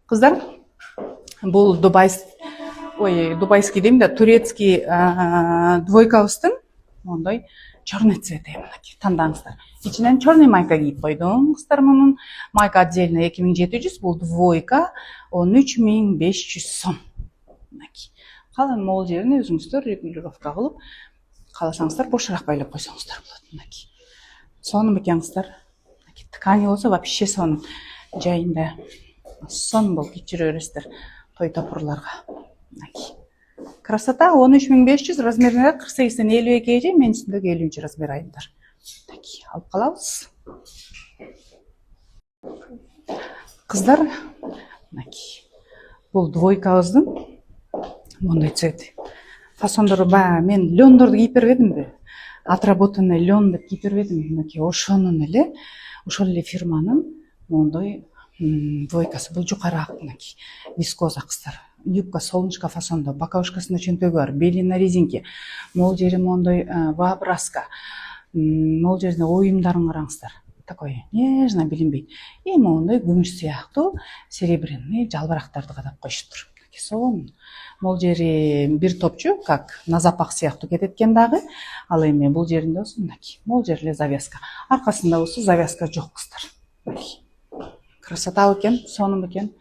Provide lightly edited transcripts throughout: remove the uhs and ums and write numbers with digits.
Kızlar, bu дубайский дейм да, турецкий двойка устун мондай черный цвет мынакей тандаңыздар. Ичинен черный майка кийип койдум. Кыздар мунун майка отдельно 2700, бул двойка 13500 сом. Мынакей. Калган могул жерине өзүңүздөр регулировка кылып, кааласаңыздар бошураак байлап койсоңуздар болот. Мынакей. Сонун бекен кыздар. Мынакей ткани болсо вообще сонун жайында. Сон болуп киип жүрө бересиздер той топурларга. Красота 13500, размерine 48'den 52'ye чейин, мен үстүндөгү 50 размер айымдар. Алып калабыз. Кыздар, бул двойкабыздын мондай цвети. Фасондору мен лёндорду кийип бербедимби? Отработанный лён деп кийип бербедимби? Ошонун эле, ошол эле фирманын мондай двойкасы. Бул жукараак вискоза кыздар. Юбка солнышко фасондо, боковушкасында чөнтөгү бар, бели на резинке, могул жери мондой вообразка, могул жерине оюмдарын караңыздар. Такой нежно билинбейт. И моундай күмүш сыяктуу серебряный жалбырактарды кадап коюшуптур. Сонун. Могул жери бир топчу, как на запах сыяктуу кетет экен дагы. Ал эми бул жеринде болсо мынакей. Могул жери эле завязка. Аркасында болсо завязка жок кыздар. Красота экен, сонун экен.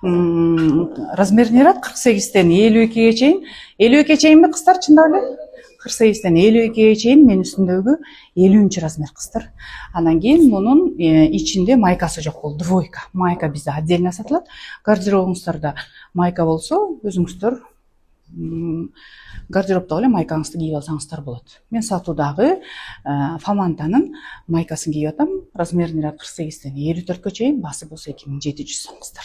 Размеринен 48'den 52'ye чейин. 52'ye чейинби кыздар, чындап эле? 48'den 52'ye чейин мен үстүндөгү 50 размер кыздар. Анан кийин мунун ичинде майкасы жок болду, двойка. Майка бизде отдельно сатылат. Гардеробуңуздарда майка болсо, өзүңүздөр гардеробдогу эле майкаңызды кийип алсаңыздар болот. Мен сатуудагы Фамантанын майкасын кийип атам. Размеринен 48'den 54'кө чейин, басы болсо 2700 сом кыздар.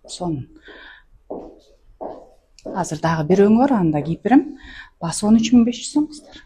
Сонун. Азыр дагы бир өңү бар, анда кийип берем. Басы 13500 сом кыздар.